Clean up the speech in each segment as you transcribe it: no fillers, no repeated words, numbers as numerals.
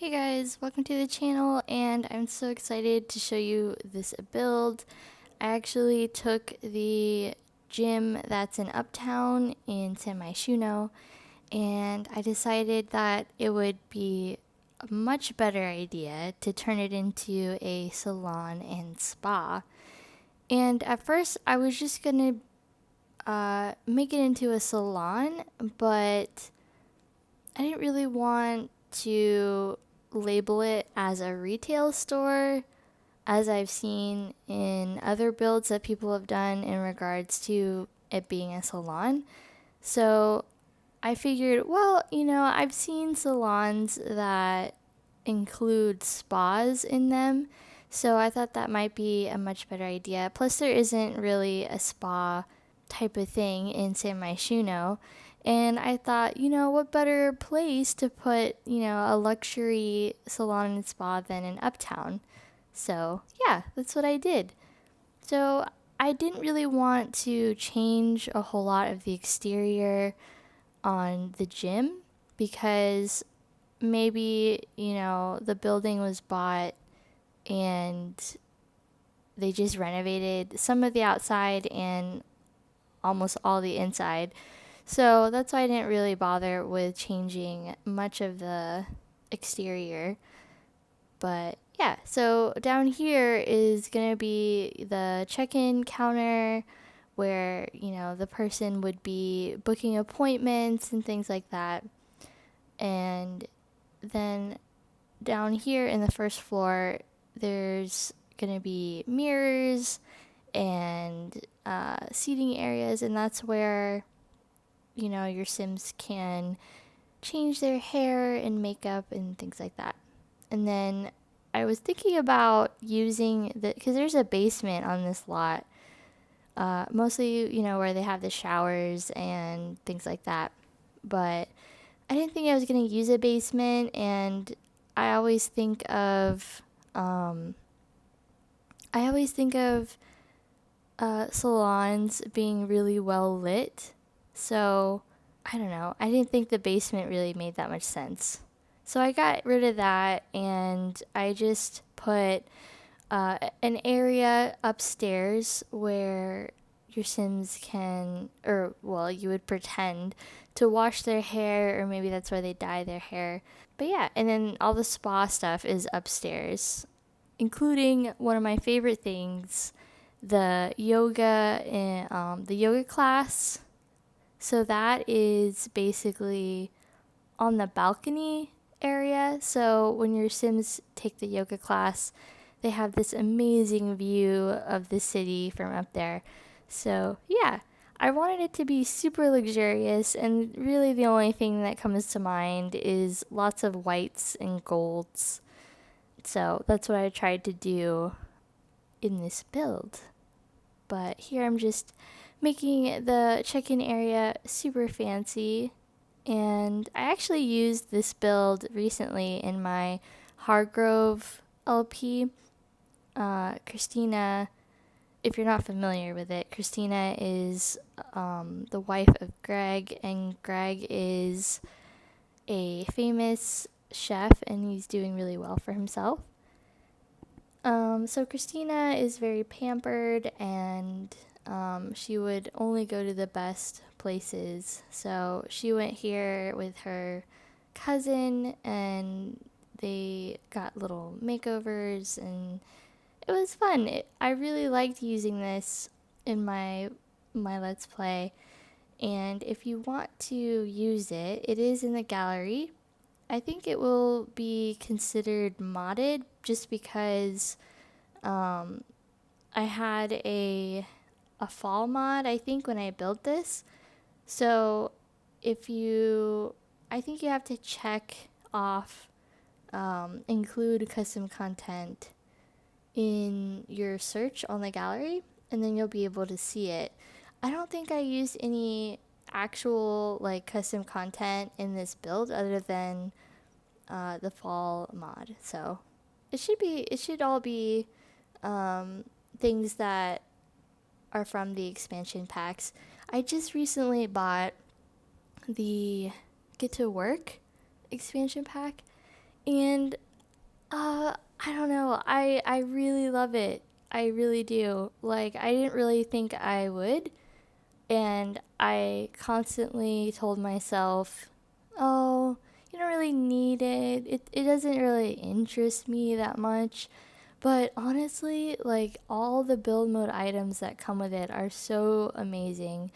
Hey guys, welcome to the channel, and I'm so excited to show you this build. I actually took the gym that's in Uptown in San Myshuno, and I decided that it would be a much better idea to turn it into a salon and spa. And at first I was just gonna make it into a salon, but I didn't really want to label it as a retail store, as I've seen in other builds that people have done in regards to it being a salon. So I figured, well, I've seen salons that include spas in them. So I thought that might be a much better idea. Plus, there isn't really a spa type of thing in San Myshuno. And I thought, what better place to put, a luxury salon and spa than in Uptown? So, yeah, that's what I did. So, I didn't really want to change a whole lot of the exterior on the gym because maybe, the building was bought and they just renovated some of the outside and almost all the inside. So that's why I didn't really bother with changing much of the exterior. But yeah, so down here is going to be the check-in counter where, the person would be booking appointments and things like that. And then down here in the first floor, there's going to be mirrors and seating areas, and that's where your Sims can change their hair and makeup and things like that. And then I was thinking about using because there's a basement on this lot, mostly, where they have the showers and things like that. But I didn't think I was going to use a basement, and I always think of, salons being really well lit. So, I don't know. I didn't think the basement really made that much sense. So I got rid of that and I just put an area upstairs where your Sims can, or well, you would pretend to wash their hair, or maybe that's where they dye their hair. But yeah, and then all the spa stuff is upstairs, including one of my favorite things, the yoga class. So that is basically on the balcony area. So when your Sims take the yoga class, they have this amazing view of the city from up there. So yeah, I wanted it to be super luxurious, and really the only thing that comes to mind is lots of whites and golds. So that's what I tried to do in this build. But here I'm just making the check-in area super fancy. And I actually used this build recently in my Hargrove LP. Christina, if you're not familiar with it, Christina is the wife of Greg, and Greg is a famous chef, and he's doing really well for himself. So Christina is very pampered, and she would only go to the best places. So she went here with her cousin, and they got little makeovers, and it was fun. I really liked using this in my Let's Play. And if you want to use it, it is in the gallery. I think it will be considered modded just because I had a fall mod, I think, when I built this. So I think you have to check off include custom content in your search on the gallery, and then you'll be able to see it. I don't think I used any actual custom content in this build other than the fall mod. So it should all be things that are from the expansion packs. I just recently bought the Get to Work expansion pack, And I don't know. I really love it. I really do. Like, I didn't really think I would, and I constantly told myself, "Oh, you don't really need it. It doesn't really interest me that much." But honestly, like, all the build mode items that come with it are so amazing.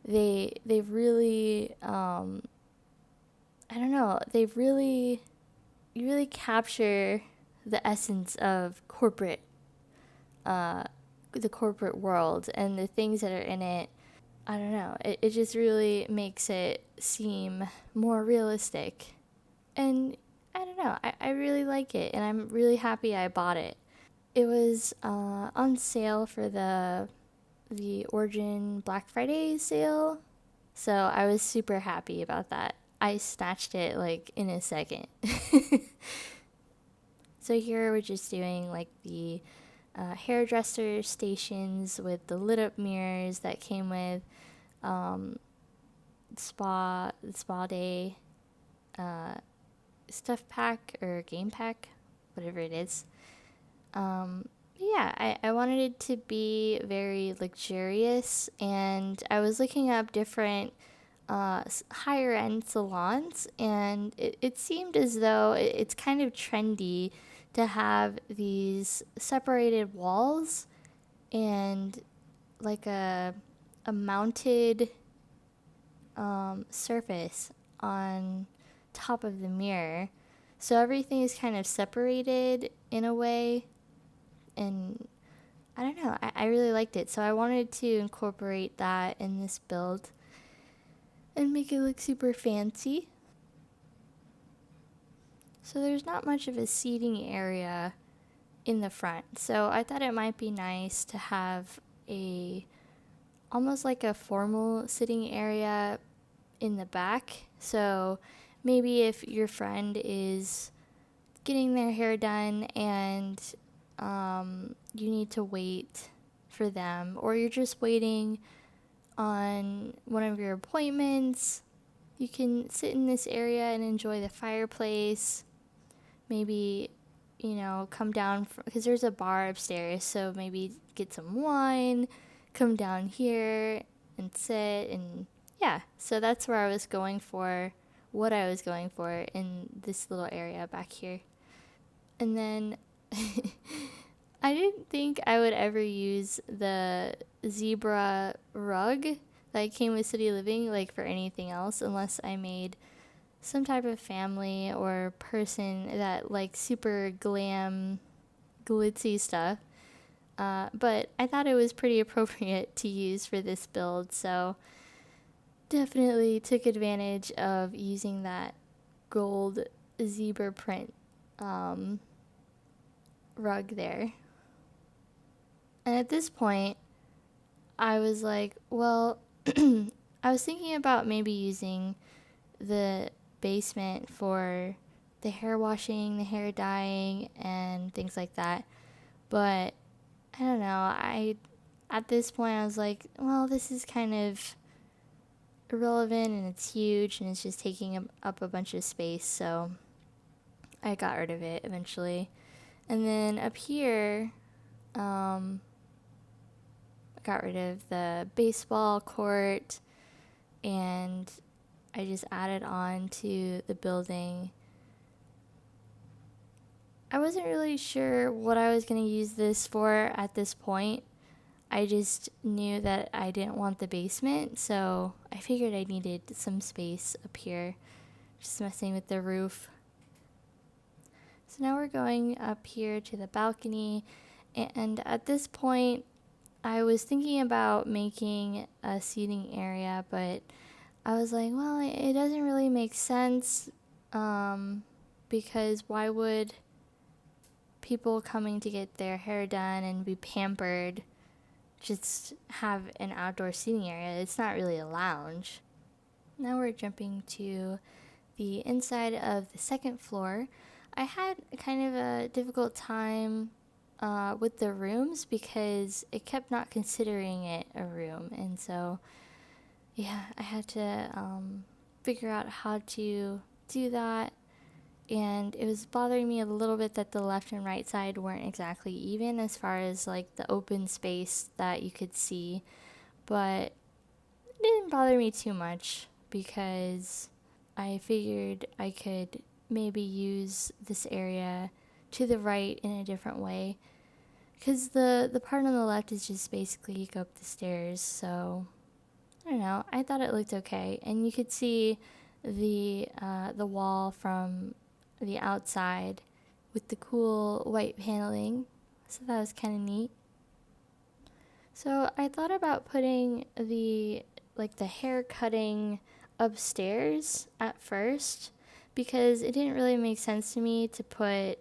They really I don't know, you really capture the essence of uh the corporate world and the things that are in it. I don't know. It just really makes it seem more realistic. And I don't know. I really like it, and I'm really happy I bought it. It was on sale for the Origin Black Friday sale, so I was super happy about that. I snatched it like in a second. So here we're just doing like the hairdresser stations with the lit up mirrors that came with um, spa day uh, stuff pack or game pack, whatever it is. Yeah, I wanted it to be very luxurious, and I was looking up different higher end salons, and it seemed as though it's kind of trendy to have these separated walls and like a mounted surface on top of the mirror. So everything is kind of separated in a way, and I don't know, I really liked it. So I wanted to incorporate that in this build and make it look super fancy. So there's not much of a seating area in the front. So I thought it might be nice to have a almost like a formal sitting area in the back. So maybe if your friend is getting their hair done and you need to wait for them, or you're just waiting on one of your appointments, you can sit in this area and enjoy the fireplace. Maybe, come down because there's a bar upstairs, so maybe get some wine, come down here and sit. And yeah, so that's where I was going for, what I was going for in this little area back here. And then I didn't think I would ever use the zebra rug that came with City Living, like, for anything else, unless I made some type of family or person that like super glam, glitzy stuff. But I thought it was pretty appropriate to use for this build, so definitely took advantage of using that gold zebra print rug there. And at this point, I was like, well, I was thinking about maybe using the basement for the hair washing, the hair dyeing, and things like that. But I don't know. At this point I was like, well, this is kind of irrelevant and it's huge and it's just taking up a bunch of space, so I got rid of it eventually. And then up here, I got rid of the baseball court, and I just added on to the building. I wasn't really sure what I was going to use this for at this point. I just knew that I didn't want the basement, so I figured I needed some space up here, just messing with the roof. So now we're going up here to the balcony, and at this point, I was thinking about making a seating area, but I was like, well, it doesn't really make sense, because why would people coming to get their hair done and be pampered just have an outdoor seating area? It's not really a lounge. Now we're jumping to the inside of the second floor. I had kind of a difficult time with the rooms because it kept not considering it a room, and so yeah, I had to figure out how to do that. and it was bothering me a little bit that the left and right side weren't exactly even as far as like the open space that you could see, but it didn't bother me too much because I figured I could maybe use this area to the right in a different way, because the part on the left is just basically you go up the stairs. So I don't know, I thought it looked okay, and you could see the wall from the outside with the cool white paneling, so that was kind of neat. So I thought about putting the hair cutting upstairs at first, because it didn't really make sense to me to put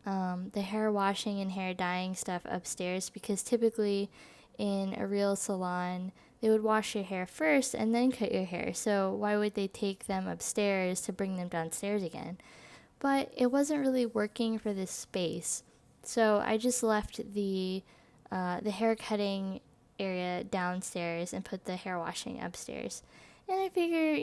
the hair washing and hair dyeing stuff upstairs, because typically in a real salon they would wash your hair first and then cut your hair. So why would they take them upstairs to bring them downstairs again? But it wasn't really working for this space. So I just left the hair cutting area downstairs and put the hair washing upstairs. And I figure,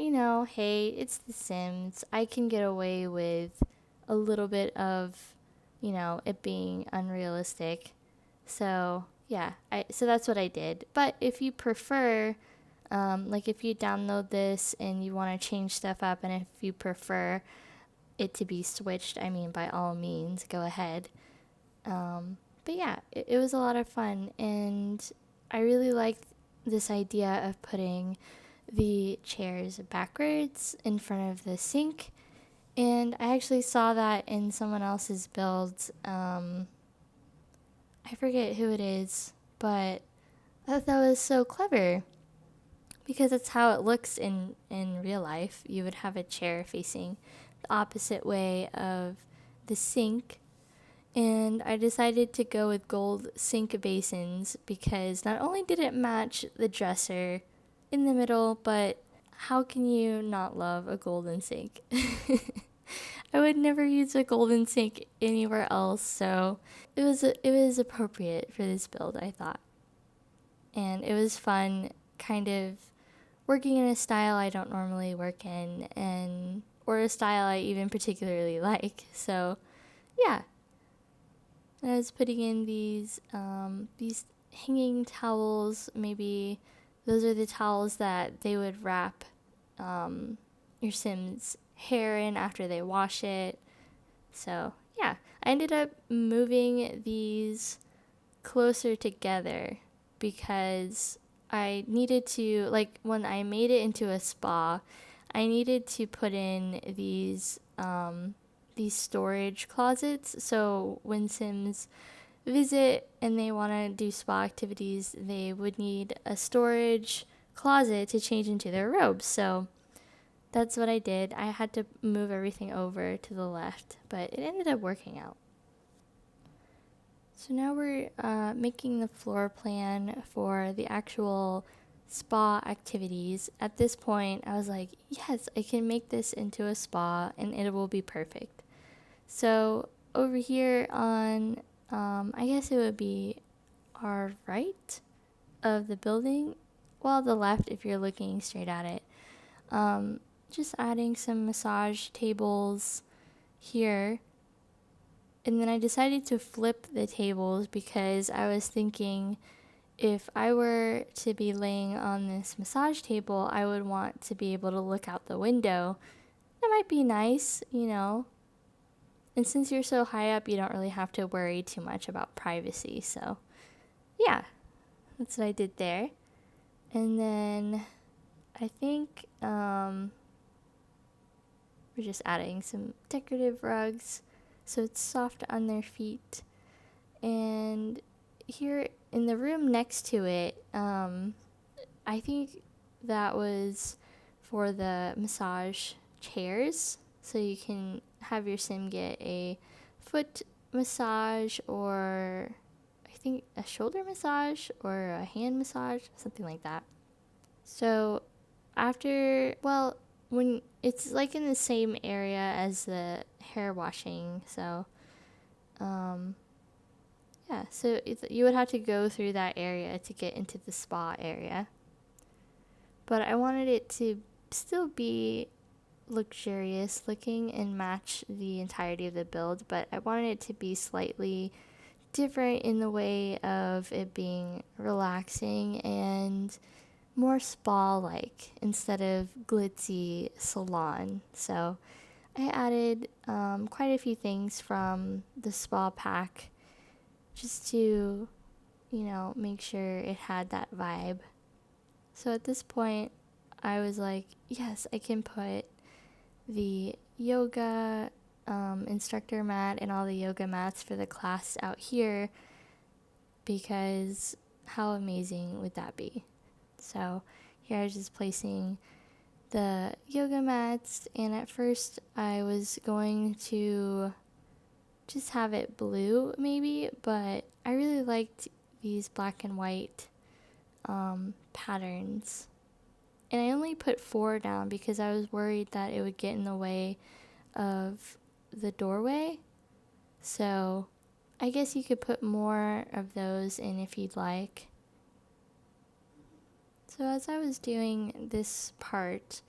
hey, it's The Sims. I can get away with a little bit of, it being unrealistic. So yeah, so that's what I did. But if you prefer, if you download this and you want to change stuff up, and if you prefer it to be switched, I mean, by all means, go ahead. But yeah, it was a lot of fun, and I really liked this idea of putting the chairs backwards in front of the sink. And I actually saw that in someone else's build. I forget who it is, but I thought that was so clever, because that's how it looks in real life. You would have a chair facing the opposite way of the sink. And I decided to go with gold sink basins because not only did it match the dresser in the middle, but how can you not love a golden sink? I would never use a golden sink anywhere else, so it was appropriate for this build, I thought. And it was fun, kind of working in a style I don't normally work in, or a style I even particularly like. So yeah, I was putting in these hanging towels. Maybe those are the towels that they would wrap your Sim's hair in after they wash it. So yeah, I ended up moving these closer together because I needed to, like, when I made it into a spa, I needed to put in these storage closets. So when Sims visit and they want to do spa activities, they would need a storage closet to change into their robes. So that's what I did. I had to move everything over to the left, but it ended up working out. So now we're making the floor plan for the actual spa activities. At this point, I was like, yes, I can make this into a spa and it will be perfect. So over here on, I guess it would be our right of the building, well, the left if you're looking straight at it. Just adding some massage tables here. And then I decided to flip the tables because I was thinking if I were to be laying on this massage table, I would want to be able to look out the window. That might be nice, And since you're so high up, you don't really have to worry too much about privacy. So, yeah, that's what I did there. And then I think we're just adding some decorative rugs so it's soft on their feet. And here in the room next to it, I think that was for the massage chairs. So you can have your Sim get a foot massage, or I think a shoulder massage or a hand massage, something like that. So when it's like in the same area as the hair washing, so yeah, so you would have to go through that area to get into the spa area. But I wanted it to still be luxurious looking and match the entirety of the build, but I wanted it to be slightly different in the way of it being relaxing and more spa-like instead of glitzy salon. So I added quite a few things from the spa pack just to, make sure it had that vibe. So at this point, I was like, yes, I can put the yoga instructor mat and all the yoga mats for the class out here, because how amazing would that be? So here I was just placing the yoga mats, and at first I was going to just have it blue maybe, but I really liked these black and white patterns. And I only put 4 down because I was worried that it would get in the way of the doorway. So I guess you could put more of those in if you'd like. So as I was doing this part,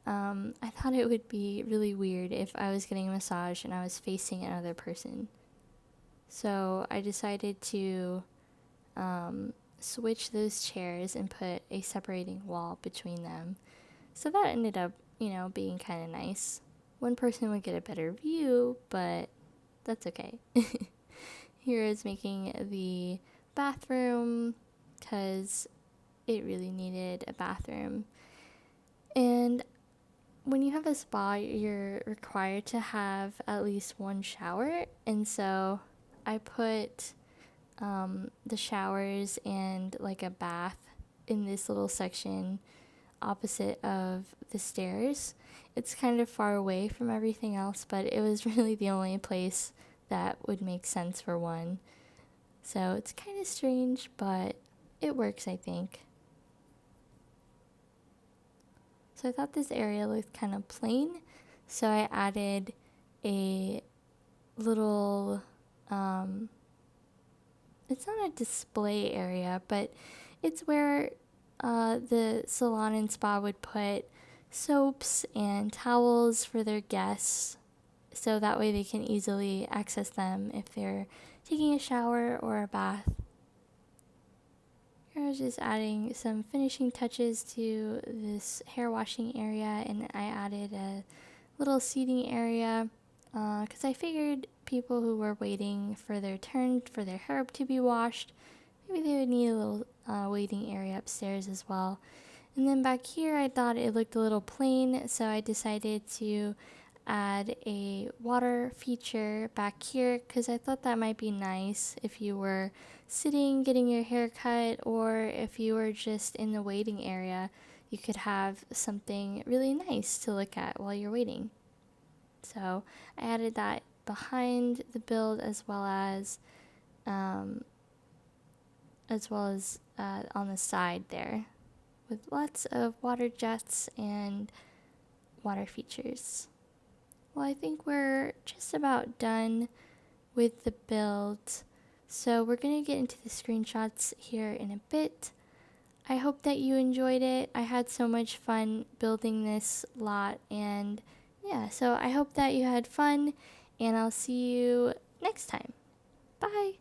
I thought it would be really weird if I was getting a massage and I was facing another person. So I decided to switch those chairs and put a separating wall between them. So that ended up, being kind of nice. One person would get a better view, but that's okay. Here is making the bathroom because it really needed a bathroom. And when you have a spa, you're required to have at least one shower. And so I put the showers and like a bath in this little section opposite of the stairs. It's kind of far away from everything else, but it was really the only place that would make sense for one. So it's kind of strange, but it works, I think. So I thought this area looked kind of plain, so I added a little it's not a display area, but it's where the salon and spa would put soaps and towels for their guests, so that way they can easily access them if they're taking a shower or a bath. Here I was just adding some finishing touches to this hair washing area, and I added a little seating area because I figured people who were waiting for their turn for their hair to be washed, maybe they would need a little waiting area upstairs as well. And then back here I thought it looked a little plain, so I decided to add a water feature back here because I thought that might be nice if you were sitting getting your hair cut, or if you were just in the waiting area, you could have something really nice to look at while you're waiting. So I added that behind the build as well as on the side there, with lots of water jets and water features. Well, I think we're just about done with the build, so we're going to get into the screenshots here in a bit. I hope that you enjoyed it. I had so much fun building this lot, and yeah, so I hope that you had fun, and I'll see you next time. Bye!